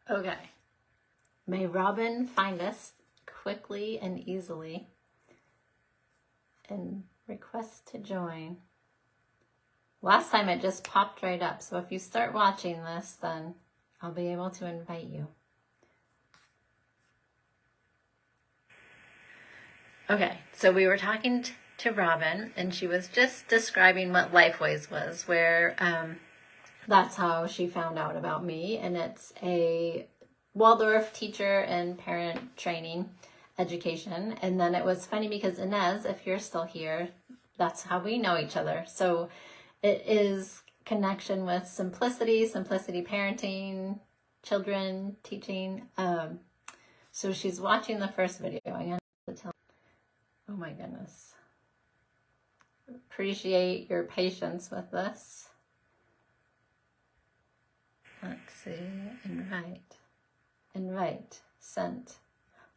Okay. May Robin find us quickly and easily and request to join. Last time it just popped right up. So if you start watching this, then I'll be able to invite you. Okay, so we were talking to Robin, and she was just describing what Lifeways was, where that's how she found out about me. And it's a Waldorf teacher and parent training education. And then it was funny because Inez, if you're still here, that's how we know each other. So it is connection with simplicity parenting, children teaching. So she's watching the first video. I'm going to tell. Oh my goodness. Appreciate your patience with this. Let's see. Invite. Sent.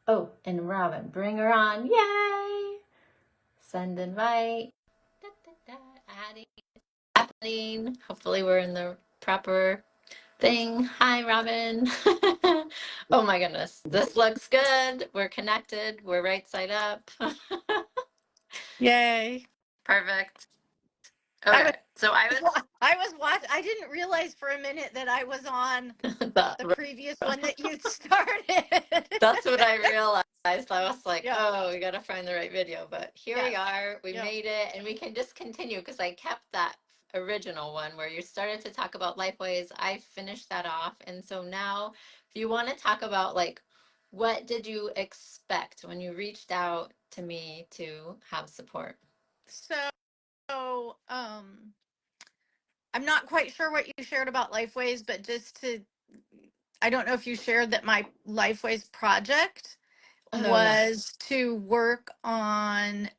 Oh, and Robin, bring her on. Yay! Send invite. Adding. Happening. Hopefully we're in the proper thing. Hi, Robin. Oh my goodness. This looks good. We're connected. We're right side up. Yay. Perfect. I Okay. was So I was I was watching. I didn't realize for a minute that I was on the previous one that you started. That's what I realized. I was like, Yeah. oh, we got to find the right video. But here we Yes. are. We Yeah. made it. And we can just continue because I kept that original one where you started to talk about Lifeways. I finished that off. And so now, if you want to talk about like, what did you expect when you reached out to me to have support? So, I'm not quite sure what you shared about Lifeways, but I don't know if you shared that my Lifeways project Oh, no. was to work on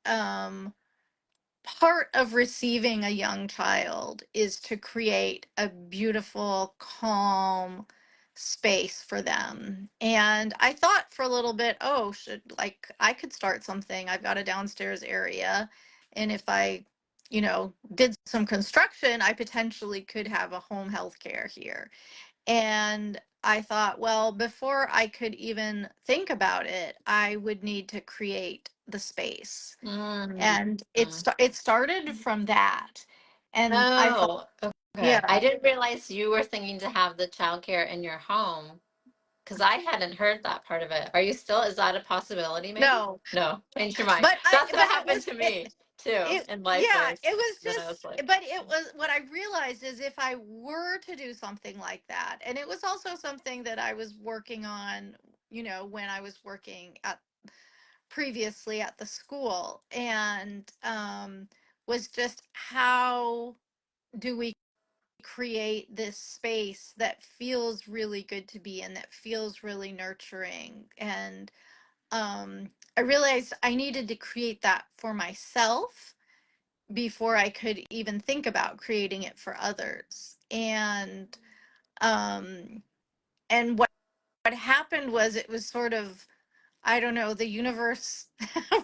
part of receiving a young child is to create a beautiful, calm space for them. And I thought for a little bit, oh, I could start something. I've got a downstairs area. And if I, did some construction, I potentially could have a home health care here. And I thought, well, before I could even think about it, I would need to create the space. Mm. And it started from that. And I thought, Oh, okay. I yeah, didn't realize you were thinking to have the childcare in your home. Because I hadn't heard that part of it. Are you still, is that a possibility maybe? no, No, change your mind. but That's what it happened was to me too in yeah, Lifeways. it was Then I was just, like, but it was what I realized is if I were to do something like that, and it was also something that I was working on, when I was working at previously at the school, and was just how do we create this space that feels really good to be in, that feels really nurturing. And I realized I needed to create that for myself before I could even think about creating it for others. Um, and what happened was it was sort of, I don't know, the universe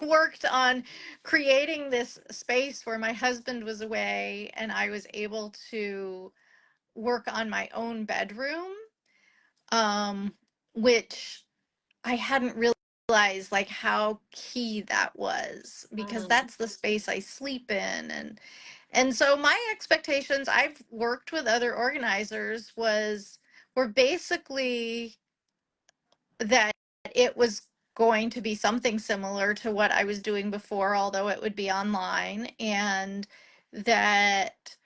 worked on creating this space where my husband was away and I was able to work on my own bedroom, um, which I hadn't realized like how key that was, because mm, that's the space I sleep in. And so my expectations, I've worked with other organizers, were basically that it was going to be something similar to what I was doing before, although it would be online, and that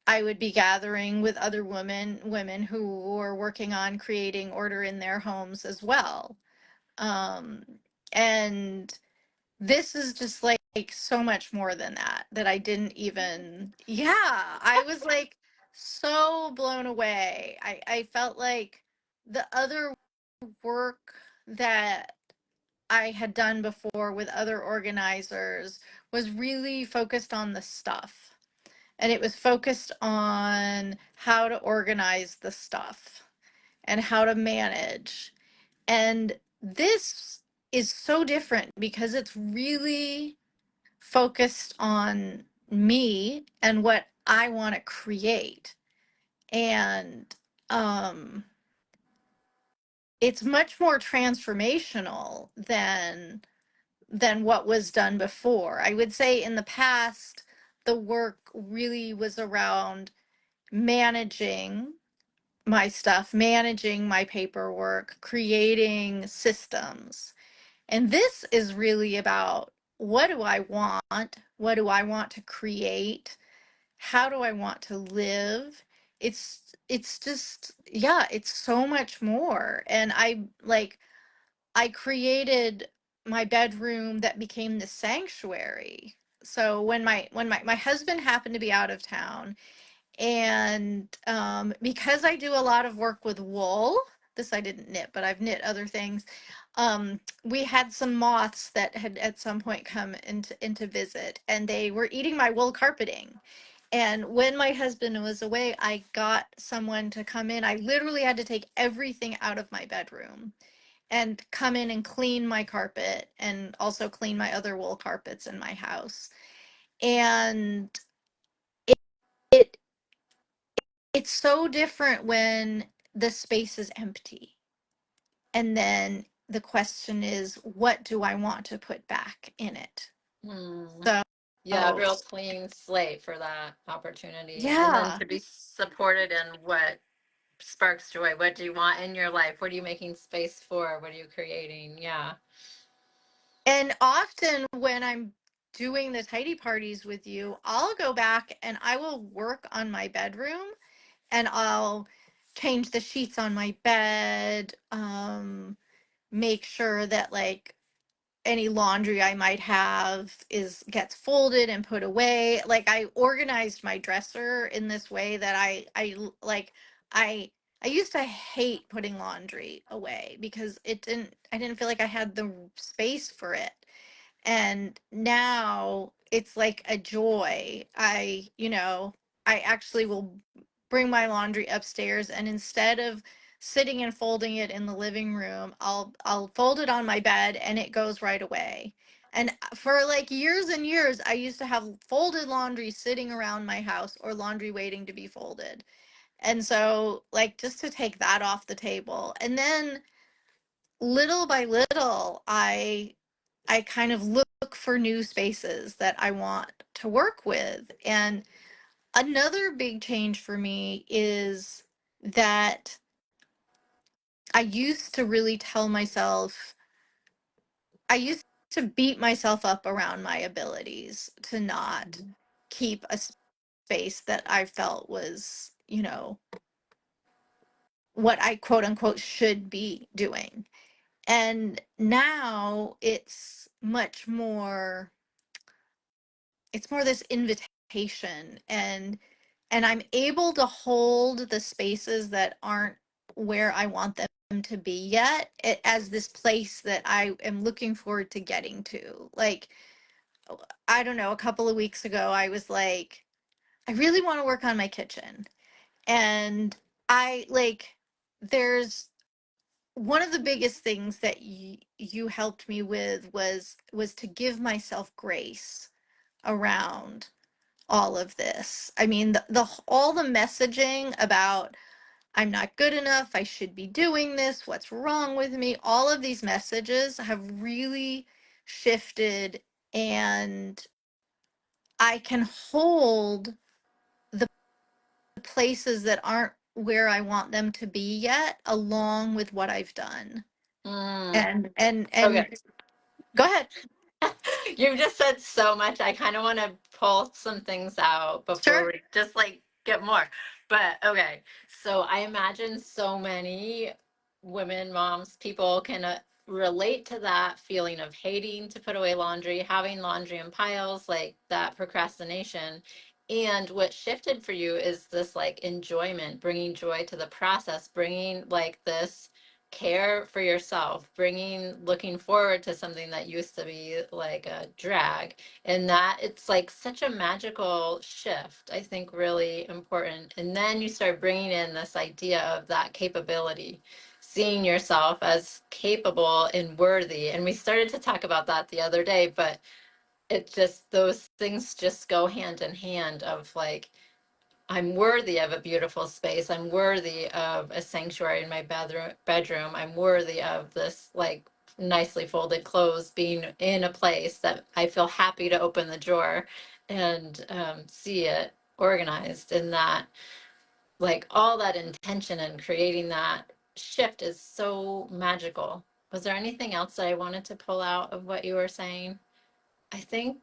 I would be gathering with other women who were working on creating order in their homes as well. Um, and this is just like so much more than that I didn't even, yeah, I was like so blown away. I felt like the other work that I had done before with other organizers was really focused on the stuff. And it was focused on how to organize the stuff and how to manage. And this is so different because it's really focused on me and what I want to create. And um it's much more transformational than what was done before. I would say in the past, the work really was around managing my stuff, managing my paperwork, creating systems. And this is really about what do I want? What do I want to create? How do I want to live? It's just yeah, it's so much more. And I created my bedroom that became the sanctuary. So when my husband happened to be out of town, and because I do a lot of work with wool, this I didn't knit, but I've knit other things. We had some moths that had at some point come into visit, and they were eating my wool carpeting. And when my husband was away, I got someone to come in. I literally had to take everything out of my bedroom and come in and clean my carpet and also clean my other wool carpets in my house. And it it's so different when the space is empty. And then the question is, what do I want to put back in it? Hmm. So, Yeah, real clean slate for that opportunity. And then yeah. to be supported in what sparks joy. What do you want in your life? What are you making space for? What are you creating? Yeah. And often when I'm doing the tidy parties with you, I'll go back and I will work on my bedroom and I'll change the sheets on my bed, make sure that like any laundry I might have is gets folded and put away. Like I organized my dresser in this way that like I I used to hate putting laundry away because I didn't feel like I had the space for it. And now it's like a joy. I actually will bring my laundry upstairs, and instead of sitting and folding it in the living room, I'll fold it on my bed and it goes right away. And for like years and years, I used to have folded laundry sitting around my house or laundry waiting to be folded. And so like just to take that off the table. And then little by little, I kind of look for new spaces that I want to work with. And another big change for me is that I used to really tell myself, I used to beat myself up around my abilities to not keep a space that I felt was, what I quote unquote should be doing. And now it's more this invitation, and I'm able to hold the spaces that aren't where I want them to be yet, as this place that I am looking forward to getting to. Like, I don't know, a couple of weeks ago I was like, I really want to work on my kitchen. And I like there's one of the biggest things that you helped me with was to give myself grace around all of this. I mean, the all the messaging about I'm not good enough, I should be doing this, what's wrong with me, all of these messages have really shifted, and I can hold the places that aren't where I want them to be yet, along with what I've done. Mm. And Okay. go ahead. You've just said so much. I kind of want to pull some things out before Sure. we just like get more. But okay. So I imagine so many women, moms, people can relate to that feeling of hating to put away laundry, having laundry in piles, like that procrastination. And what shifted for you is this like enjoyment, bringing joy to the process, bringing like this care for yourself, looking forward to something that used to be like a drag. And that it's like such a magical shift, I think really important. And then you start bringing in this idea of that capability, seeing yourself as capable and worthy. And we started to talk about that the other day, but it just, those things just go hand in hand of like, I'm worthy of a beautiful space. I'm worthy of a sanctuary in my bedroom. I'm worthy of this like nicely folded clothes, being in a place that I feel happy to open the drawer and see it organized. And that, like, all that intention and creating that shift is so magical. Was there anything else that I wanted to pull out of what you were saying? I think,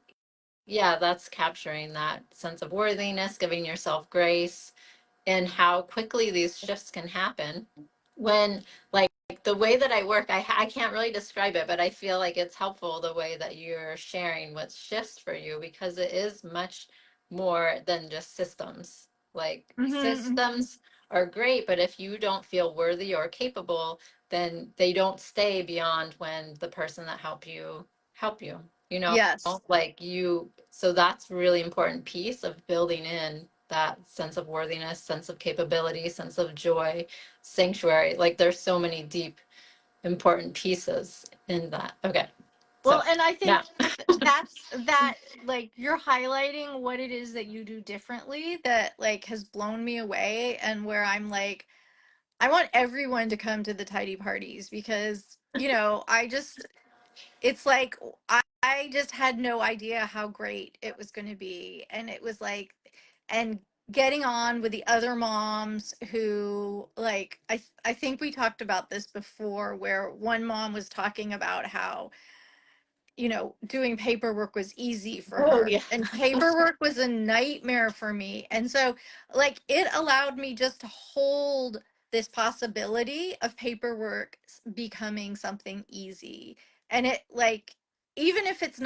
yeah, that's capturing that sense of worthiness, giving yourself grace, and how quickly these shifts can happen when, like, the way that I work, I can't really describe it, but I feel like it's helpful the way that you're sharing what shifts for you, because it is much more than just systems. Like, Hmm. systems are great, but if you don't feel worthy or capable, then they don't stay beyond when the person that help you, you know, Yes. like you. So that's really important piece of building in that sense of worthiness, sense of capability, sense of joy, sanctuary. Like, there's so many deep important pieces in that. Okay, Well, so and I yeah. think that's that, like, you're highlighting what it is that you do differently that like has blown me away, and where I'm like, I want everyone to come to the tidy parties because, I just, it's like I just had no idea how great it was going to be. And it was like, and getting on with the other moms who, like, I think we talked about this before, where one mom was talking about how, doing paperwork was easy for Oh her, yeah. and paperwork was a nightmare for me. And so, like, it allowed me just to hold this possibility of paperwork becoming something easy. And it, like, even if it's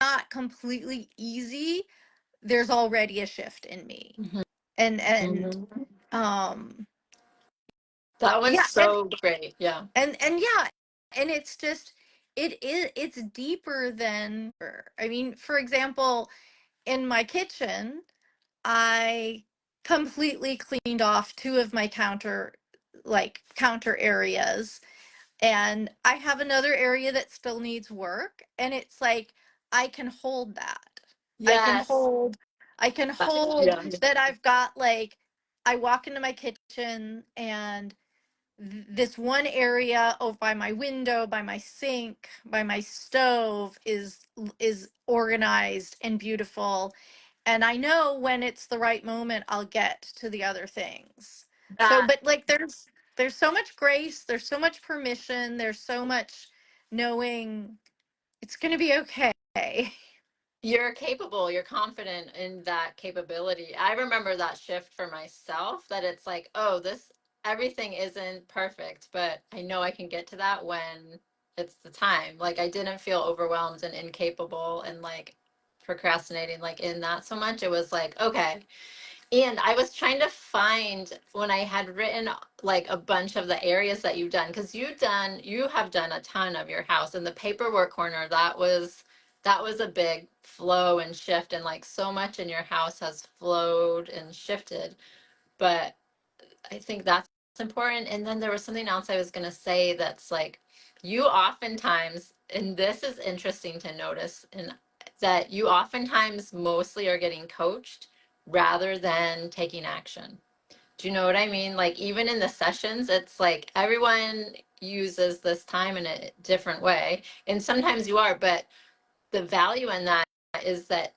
not completely easy, there's already a shift in me. Mhm, And mhm. um That was yeah, and so great. Yeah. yeah, and it's just, it's deeper than, I mean, for example, in my kitchen, I completely cleaned off two of my counter areas, and I have another area that still needs work, and it's like I can hold that. I can Yes. hold I can hold Yeah. that. I've got, like, I walk into my kitchen, and this one area over by my window, by my sink, by my stove is organized and beautiful, and I know when it's the right moment I'll get to the other things. So, That but like, there's so much grace, there's so much permission, there's so much knowing it's going to be okay. you're capable, you're confident in that capability. I remember that shift for myself, that it's like, oh, this, everything isn't perfect, but I know I can get to that when it's the time. Like, I didn't feel overwhelmed and incapable and like procrastinating like in that so much. It was like, okay. And I was trying to find when I had written like a bunch of the areas that you've done, because you have done a ton of your house, and the paperwork corner, that was a big flow and shift, and like so much in your house has flowed and shifted. But I think that's important. And then there was something else I was going to say that's like, you oftentimes, and this is interesting to notice, and that you oftentimes mostly are getting coached rather than taking action. Do you know what I mean? Like, even in the sessions, it's like everyone uses this time in a different way. And sometimes you are, but the value in that is that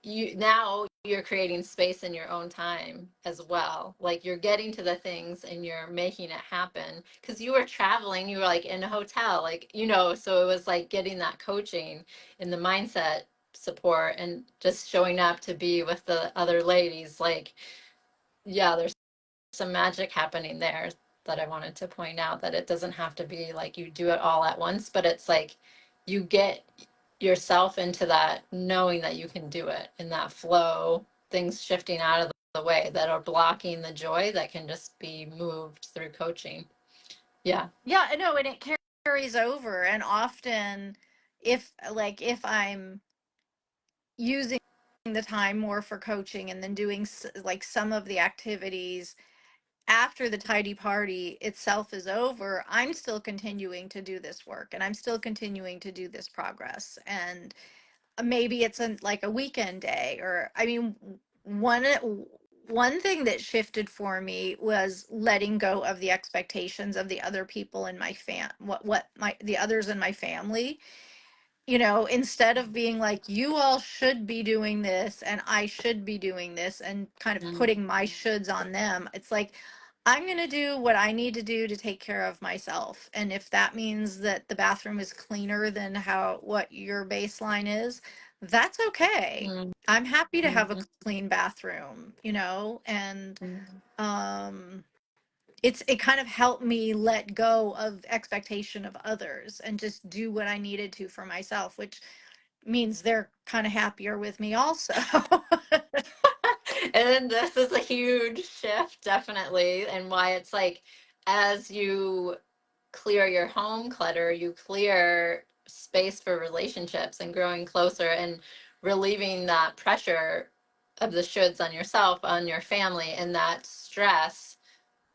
you're creating space in your own time as well. Like, you're getting to the things and you're making it happen, because you were traveling, you were like in a hotel, like, so it was like getting that coaching in the mindset support and just showing up to be with the other ladies. Like, yeah, there's some magic happening there that I wanted to point out, that it doesn't have to be like you do it all at once, but it's like you get yourself into that knowing that you can do it in that flow, things shifting out of the way that are blocking the joy that can just be moved through coaching. Yeah. Yeah, no, and it carries over. And often, if I'm using the time more for coaching and then doing like some of the activities after the tidy party itself is over, I'm still continuing to do this work, and I'm still continuing to do this progress. And maybe it's like a weekend day, or I mean, one one thing that shifted for me was letting go of the expectations of the other people in my what my the others in my family. You know, instead of being like, you all should be doing this and I should be doing this, and kind of Mm, putting my shoulds on them, it's like, I'm going to do what I need to do to take care of myself. And if that means that the bathroom is cleaner than how what your baseline is, that's okay. mm, I'm happy to have a mm, clean bathroom, you know, and mm. um it kind of helped me let go of expectation of others and just do what I needed to for myself, which means they're kind of happier with me also. And this is a huge shift, definitely, and why it's like as you clear your home clutter, you clear space for relationships and growing closer and relieving that pressure of the shoulds on yourself, on your family, and that stress.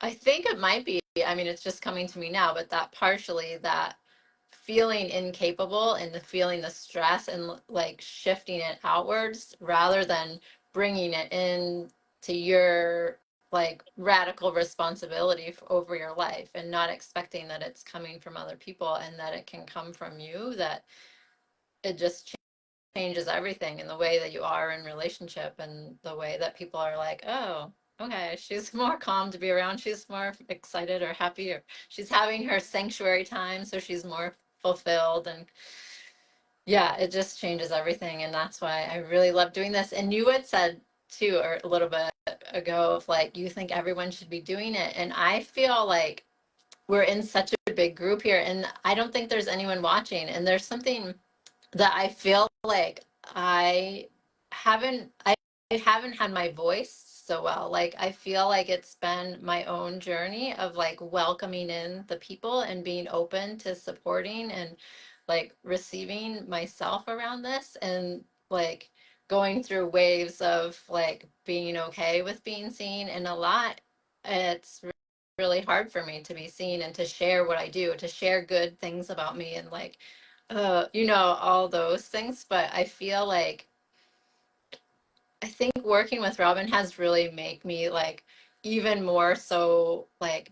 I think it might be, I mean, it's just coming to me now, but that partially that feeling incapable and the feeling the stress and like shifting it outwards rather than bringing it in to your like radical responsibility over your life and not expecting that it's coming from other people and that it can come from you, that it just changes everything in the way that you are in relationship and the way that people are like, oh, okay, she's more calm to be around, she's more excited or happy, or she's having her sanctuary time, so she's more fulfilled. And yeah, it just changes everything, and that's why I really love doing this. And you had said too, or a little bit ago, of like you think everyone should be doing it, and I feel like we're in such a big group here, and I don't think there's anyone watching, and there's something that I feel like I I haven't had my voice so well. Like I feel like it's been my own journey of like welcoming in the people and being open to supporting and like receiving myself around this, and like going through waves of like being okay with being seen. And a lot it's really hard for me to be seen and to share what I do, to share good things about me, and like all those things. But I feel like I think working with Robin has really made me like even more so like,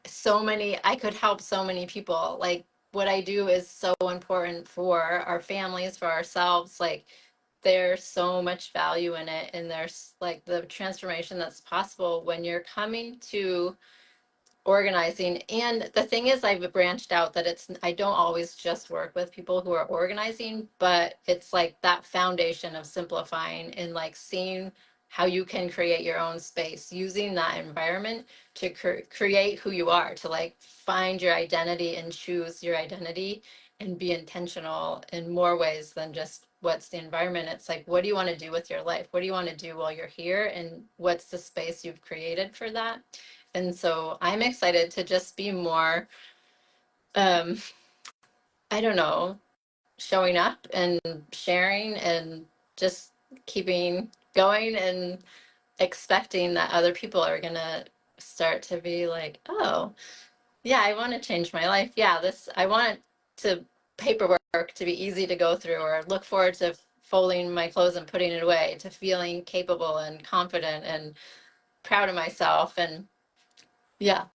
so many, I could help so many people. Like what I do is so important for our families, for ourselves. Like there's so much value in it. And there's like the transformation that's possible when you're coming to organizing. And the thing is, I've branched out that I don't always just work with people who are organizing, but it's like that foundation of simplifying and like seeing how you can create your own space using that environment to create who you are, to like find your identity and choose your identity and be intentional in more ways than just what's the environment. It's like, what do you want to do with your life? What do you want to do while you're here? And what's the space you've created for that? And so I'm excited to just be more, um, I don't know, showing up and sharing and just keeping going and expecting that other people are going to start to be like, oh, yeah, I want to change my life. Yeah, I want to paperwork to be easy to go through, or look forward to folding my clothes and putting it away, to feeling capable and confident and proud of myself. And yeah,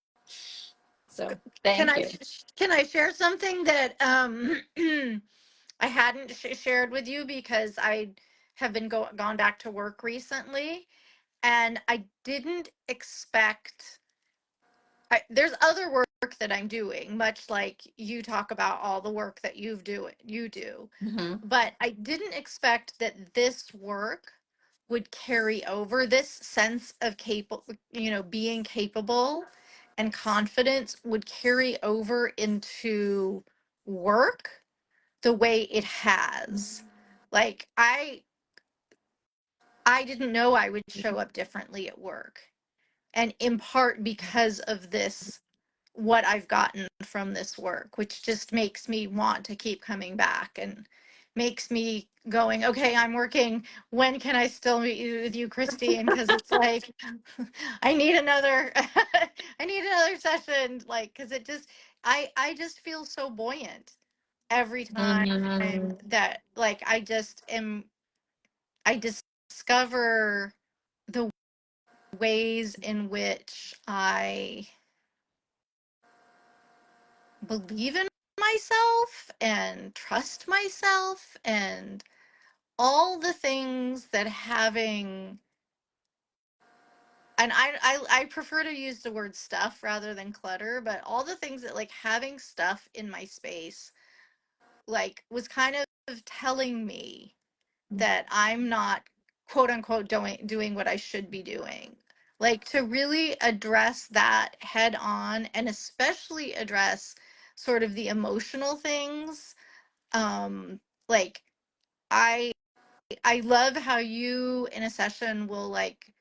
so can thank I you. can I share something that I hadn't shared with you because I have been gone back to work recently, and I didn't expect. There's other work that I'm doing, much like you talk about all the work that you do, Mhm. but I didn't expect that this work would carry over. This sense of being capable and confidence would carry over into work the way it has. Like I didn't know I would show up differently at work. And in part because of this, what I've gotten from this work, which just makes me want to keep coming back and makes me going, okay, I'm working. When can I still meet with you, Christine? Because it's like I need another I need another session. Like, because I just feel so buoyant every time Mhm. that like I discover the ways in which I believe in myself and trust myself and all the things that having, and I prefer to use the word stuff rather than clutter, but all the things that like having stuff in my space like was kind of telling me that I'm not quote unquote doing what I should be doing. Like to really address that head on and especially address sort of the emotional things. Like I I love how you in a session will like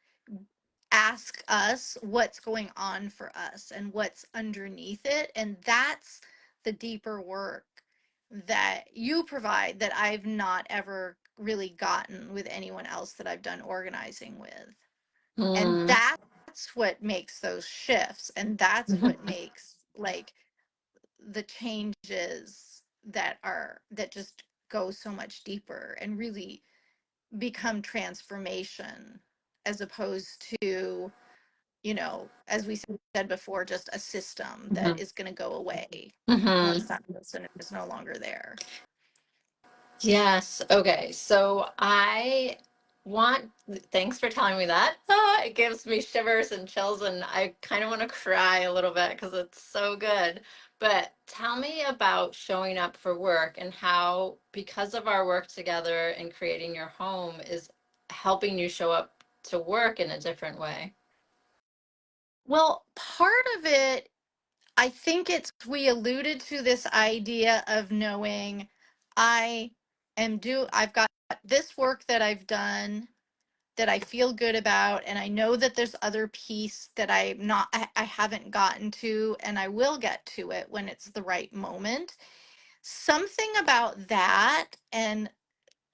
ask us what's going on for us and what's underneath it. And that's the deeper work that you provide that I've not ever really gotten with anyone else that I've done organizing with. And Mm. that's what makes those shifts. And that's what makes like the changes that just go so much deeper and really become transformation as opposed to, as we said before, just a system that Mhm. is going to go away once Mhm. that person is no longer there. Yes. Okay. So I want, thanks for telling me that. Ah, it gives me shivers and chills, and I kind of want to cry a little bit because it's so good. But tell me about showing up for work and how, because of our work together and creating your home, is helping you show up to work in a different way. Well, part of it, I think we alluded to this idea of knowing I've got this work that I've done that I feel good about, and I know that there's other piece that I haven't gotten to, and I will get to it when it's the right moment. Something about that and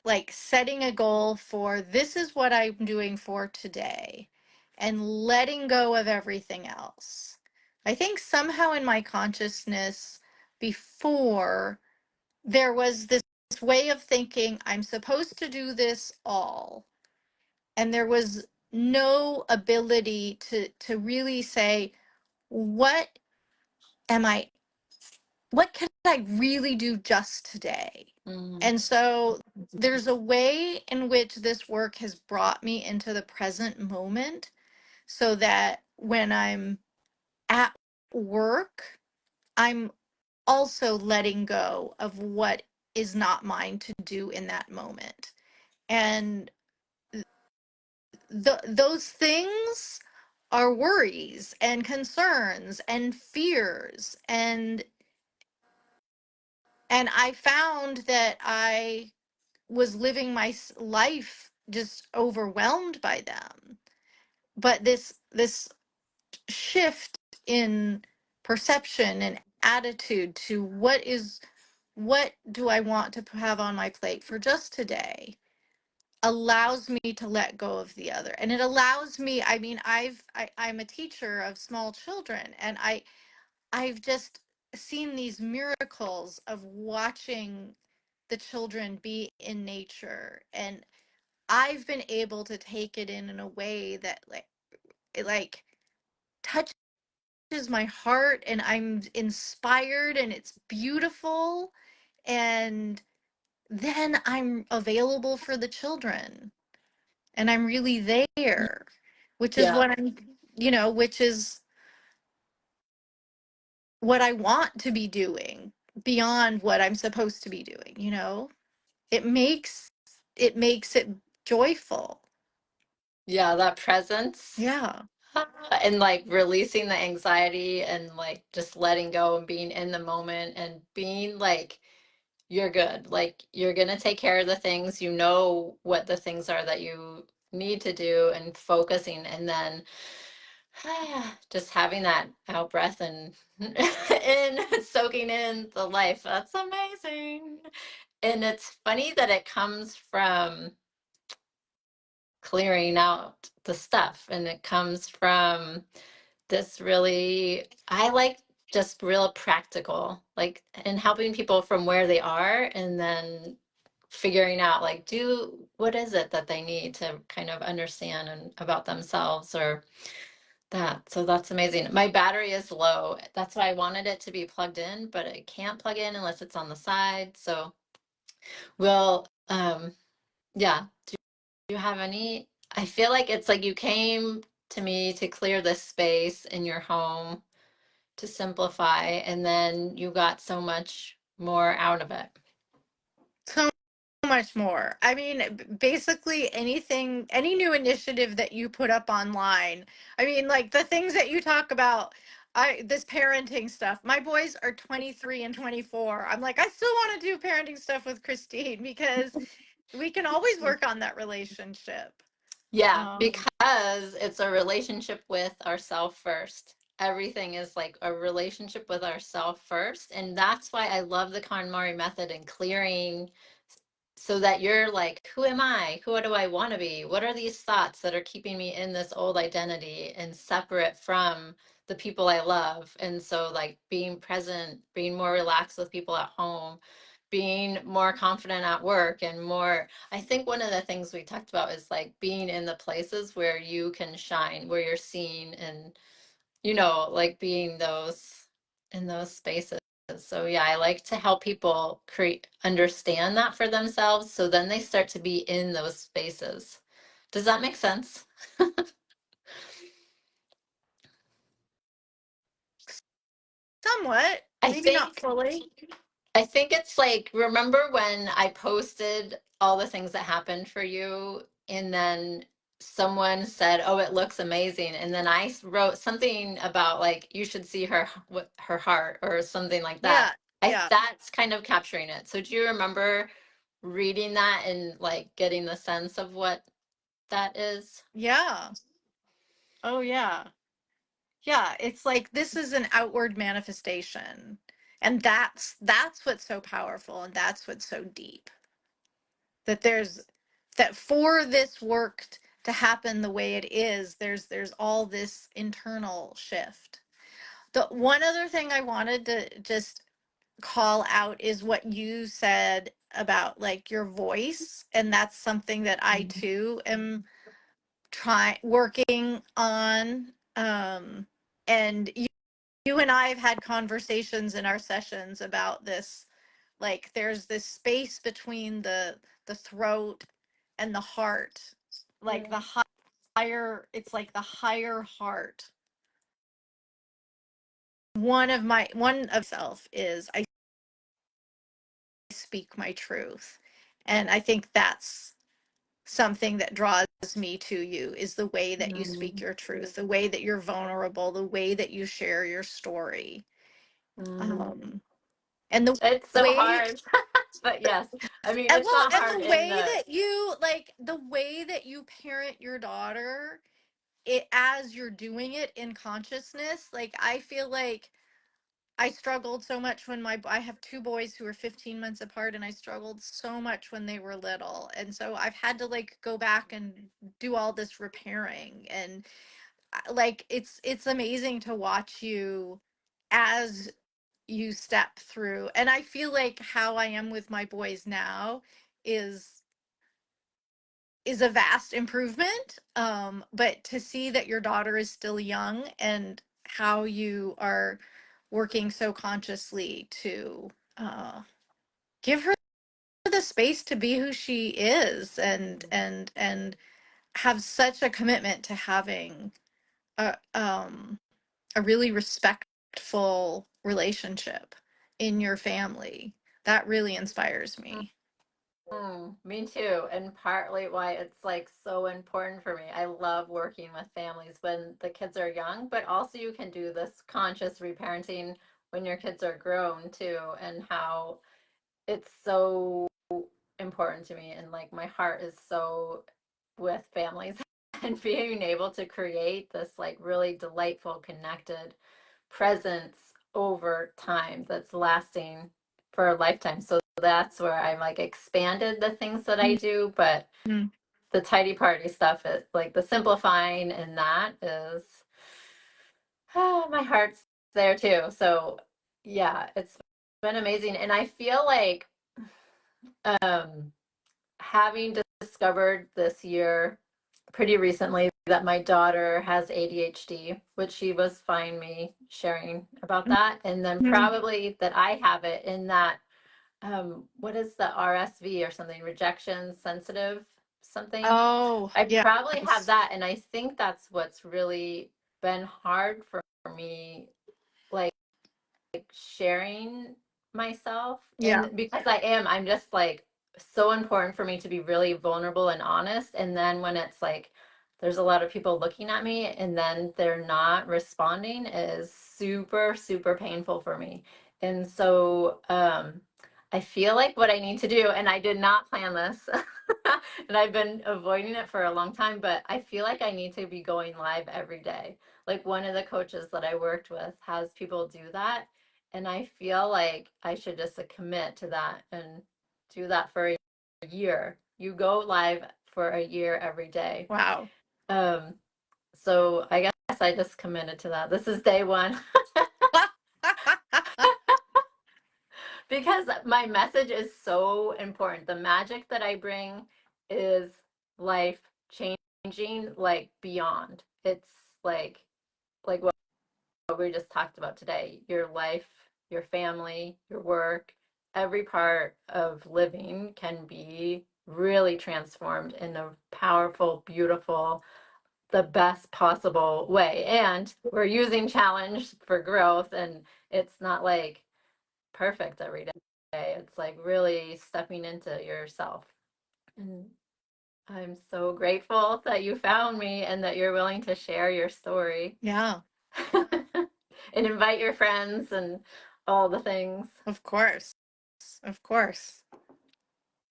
like setting a goal for this is what I'm doing for today and letting go of everything else. I think somehow in my consciousness before there was this way of thinking I'm supposed to do this all, and there was no ability to really say what am I what can I really do just today? Mm. And so there's a way in which this work has brought me into the present moment so that when I'm at work, I'm also letting go of what is not mine to do in that moment. And those things are worries and concerns and fears and I found that I was living my life just overwhelmed by them. But this shift in perception and attitude to what do I want to have on my plate for just today allows me to let go of the other. And it allows me, I mean, I'm a teacher of small children, and I've just seen these miracles of watching the children be in nature, and I've been able to take it in a way that like it like touches my heart, and I'm inspired, and it's beautiful, and then I'm available for the children, and I'm really there, which is Yeah. what which is what I want to be doing beyond what I'm supposed to be doing. It makes it joyful. Yeah, that presence. Yeah. And like releasing the anxiety and like just letting go and being in the moment and being like you're good, like you're gonna take care of the things, you know what the things are that you need to do, and focusing, and then just having that out breath and and soaking in the life. That's amazing. And it's funny that it comes from clearing out the stuff, and it comes from this really, I like just real practical, like, and helping people from where they are, and then figuring out like do what is it that they need to kind of understand and about themselves or that. So that's amazing. My battery is low. That's why I wanted it to be plugged in, but it can't plug in unless it's on the side. So we'll yeah. Do you have any? I feel like it's like you came to me to clear this space in your home to simplify, and then you got so much more out of it. So much more. I mean, basically anything, any new initiative that you put up online. I mean, like the things that you talk about, this parenting stuff. My boys are 23 and 24. I'm like, I still want to do parenting stuff with Christine because we can always work on that relationship. Yeah, Um, because it's a relationship with ourself first. Everything is like a relationship with ourself first. And that's why I love the KonMari method and clearing so that you're like, who am I? Who do I want to be? What are these thoughts that are keeping me in this old identity and separate from the people I love? And so, like, being present, being more relaxed with people at home, being more confident at work, and more. I think one of the things we talked about is like being in the places where you can shine, where you're seen, and like being those in those spaces. So yeah, I like to help people create understand that for themselves so then they start to be in those spaces. Does that make sense? Somewhat, I maybe not think fully. I think it's like, remember when I posted all the things that happened for you, and then someone said, "Oh, it looks amazing," and then I wrote something about like you should see her heart or something like that. Yeah, I yeah, That's kind of capturing it. So do you remember reading that and like getting the sense of what that is? yeah. Oh, yeah. Yeah, it's like this is an outward manifestation. And that's what's so powerful and that's what's so deep. That there's that for this work to happen the way it is, there's all this internal shift. The one other thing I wanted to just call out is what you said about like your voice, and that's something that I too am try working on. And you and I have had conversations in our sessions about this. Like there's this space between the throat and the heart, like the higher, it's like the higher heart. One of self is I speak my truth. And I think that's something that draws me to you is the way that you speak Mm, your truth, the way that you're vulnerable, the way that you share your story. mm. Um, and the It's so way hard. But yes, I mean, and it's well, not and hard the in way the that you like the way that you parent your daughter, it as you're doing it in consciousness, like I feel like I struggled so much when I have two boys who are 15 months apart, and I struggled so much when they were little. And so I've had to like go back and do all this repairing, and like it's amazing to watch you as you step through. And I feel like how I am with my boys now is is a vast improvement. But to see that your daughter is still young and how you are working so consciously to give her the space to be who she is, and have such a commitment to having a really respectful relationship in your family, that really inspires me. Me too. And partly why it's like so important for me. I love working with families when the kids are young, but also you can do this conscious reparenting when your kids are grown too, and how it's so important to me. And like my heart is so with families and being able to create this like really delightful, connected presence over time that's lasting for a lifetime. So that's where I like expanded the things that I do, but Mhm. the tidy party stuff is like the simplifying, and that is my heart's there too. So yeah, it's been amazing. And I feel like having discovered this year pretty recently that my daughter has ADHD, which she was fine me sharing about that, and then Mhm. probably that I have it in that what is the RSV or something, rejection sensitive something. Oh, I probably have yes. that, and I think that's what's really been hard for me, like sharing myself. Yeah. And because I'm just like so important for me to be really vulnerable and honest. And then when it's like there's a lot of people looking at me and then they're not responding is super, super painful for me. And so I feel like what I need to do, and I did not plan this, and I've been avoiding it for a long time, but I feel like I need to be going live every day. Like one of the coaches that I worked with has people do that, and I feel like I should just commit to that and do that for a year. You go live for a year every day. Wow. Um, so I guess I just committed to that. This is day one. Because my message is so important. The magic that I bring is life changing, like beyond. It's like what we just talked about today. Your life, your family, your work, every part of living can be really transformed in a powerful, beautiful, the best possible way. And we're using challenge for growth, and it's not like perfect every day. It's like really stepping into yourself. And I'm so grateful that you found me and that you're willing to share your story Yeah, and invite your friends and all the things. of course. Of course.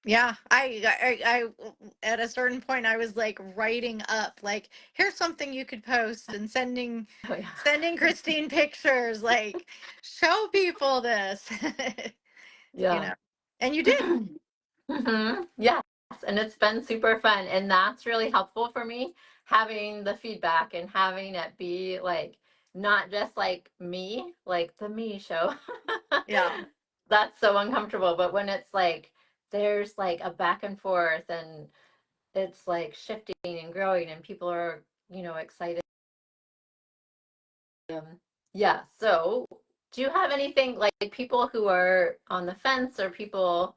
Yeah, at a certain point I was like writing up like here's something you could post and Oh yeah. sending Christine pictures like show people this. You Yeah. know. And you did. Yes, and it's been super fun, and that's really helpful for me, having the feedback and having it be like not just like me, like the me show. Yeah. That's so uncomfortable, but when it's like there's like a back and forth and it's like shifting and growing and people are, excited. Yeah, so do you have anything like people who are on the fence or people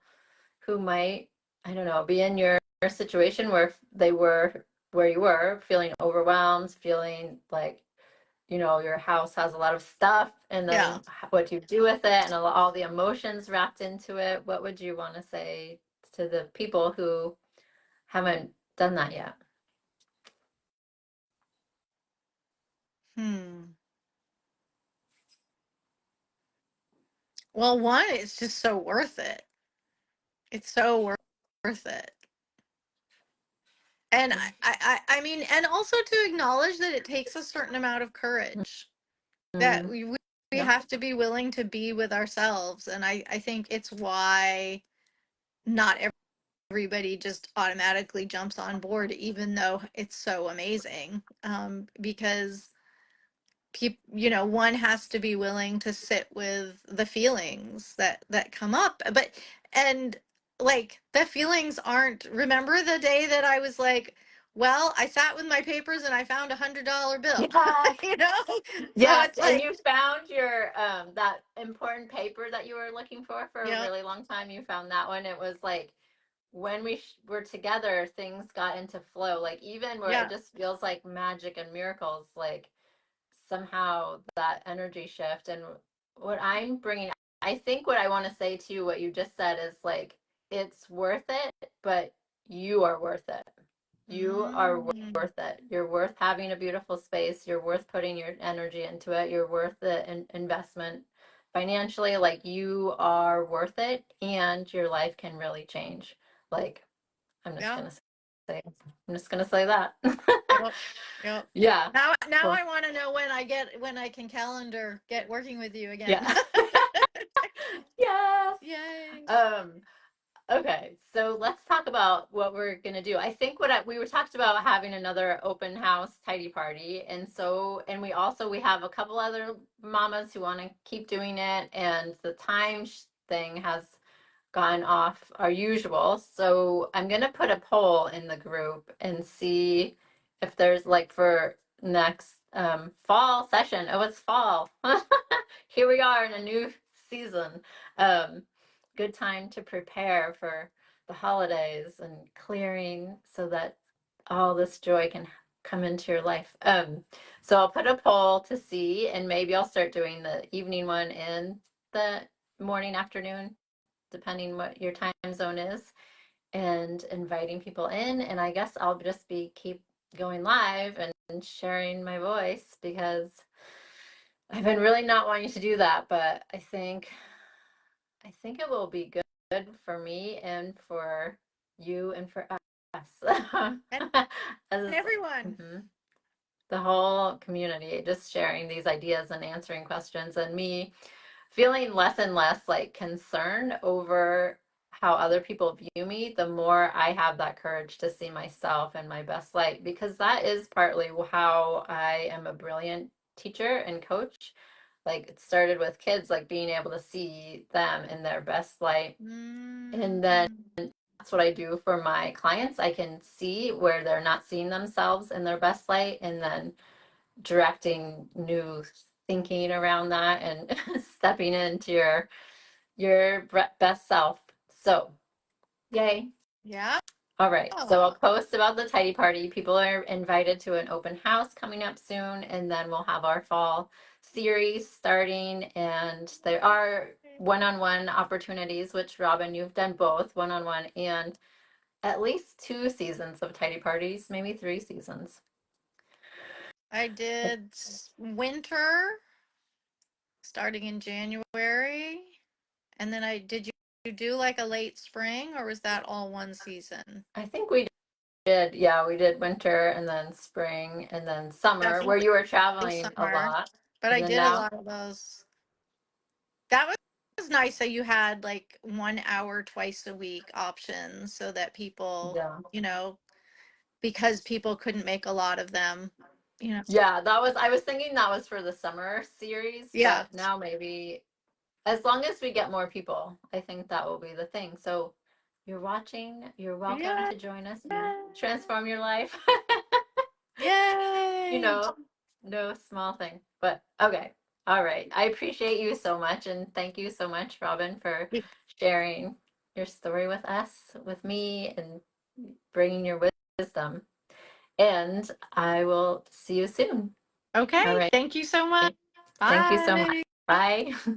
who might, I don't know, be in your situation where they were where you were, feeling overwhelmed, feeling like, your house has a lot of stuff, and Yeah. then what do you do with it, and all the emotions wrapped into it? What would you want to say to the people who haven't done that yet? Hmm. Well, one, it's just so worth it. It's so worth it. And I mean, and also to acknowledge that it takes a certain amount of courage that Mm, we yep. have to be willing to be with ourselves. And I think it's why not everybody just automatically jumps on board, even though it's so amazing. Because one has to be willing to sit with the feelings that come up, and like the feelings aren't, remember the day that I was like, well, I sat with my papers and I found $100 bill. Yes. you know so Yes, it's and like, you found your that important paper that you were looking for a yeah, really long time. You found that one. It was like when we were together, things got into flow. Like even where it yeah, just feels like magic and miracles, like somehow that energy shift. And what I'm bringing, I think what I want to say to you, what you just said is like, it's worth it, but you are worth it. You are mm, worth it. You're worth having a beautiful space. You're worth putting your energy into it. You're worth the investment financially. Like you are worth it, and your life can really change. Like I'm just yeah, gonna say, I'm just gonna say that. yep, yep. Yeah. Now Well, I want to know when I can calendar get working with you again. yeah. Yes. Yay. Um, okay, so let's talk about what we're gonna do. I think we were talked about having another open house tidy party, and we have a couple other mamas who want to keep doing it, and the time thing has gone off our usual. So I'm gonna put a poll in the group and see if there's like for next fall session. Oh, it's fall. Here we are in a new season. Um, good time to prepare for the holidays and clearing so that all this joy can come into your life. So I'll put a poll to see, and maybe I'll start doing the evening one and the morning, afternoon, depending what your time zone is, and inviting people in. And I guess I'll just be keep going live and sharing my voice because I've been really not wanting to do that, but I think it will be good for me and for you and for us. And As everyone. mhm, the whole community, just sharing these ideas and answering questions, and me feeling less and less like concerned over how other people view me, the more I have that courage to see myself in my best light, because that is partly how I am a brilliant teacher and coach. Like it started with kids, like being able to see them in their best light. And then Mm, that's what I do for my clients. I can see where they're not seeing themselves in their best light, and then directing new thinking around that and stepping into your best self. So, yay. yeah. All right. So I'll post about the tidy party. People are invited to an open house coming up soon, and then we'll have our fall series starting. And there are one-on-one opportunities, which Robin, you've done both one-on-one and at least 2 seasons of tidy parties, maybe 3 seasons. I did winter starting in January. And then you do like a late spring, or was that all one season? I think we did, yeah, we did winter and then spring and then summer, where Definitely you were traveling a summer. lot. But And I then did a now, lot of those. That was nice that you had like 1 hour twice a week options so that people, yeah. because people couldn't make a lot of them, you know. Yeah, I was thinking that was for the summer series, Yeah. but now maybe as long as we get more people, I think that will be the thing. So you're watching, you're welcome Yeah. to join us and transform your life. You Yay. know, no small thing, but okay. All right. I appreciate you so much. And thank you so much, Robin, for sharing your story with us, with me, and bringing your wisdom. And I will see you soon. All Okay. right. Thank you so much. Thank you so much. Bye. Bye.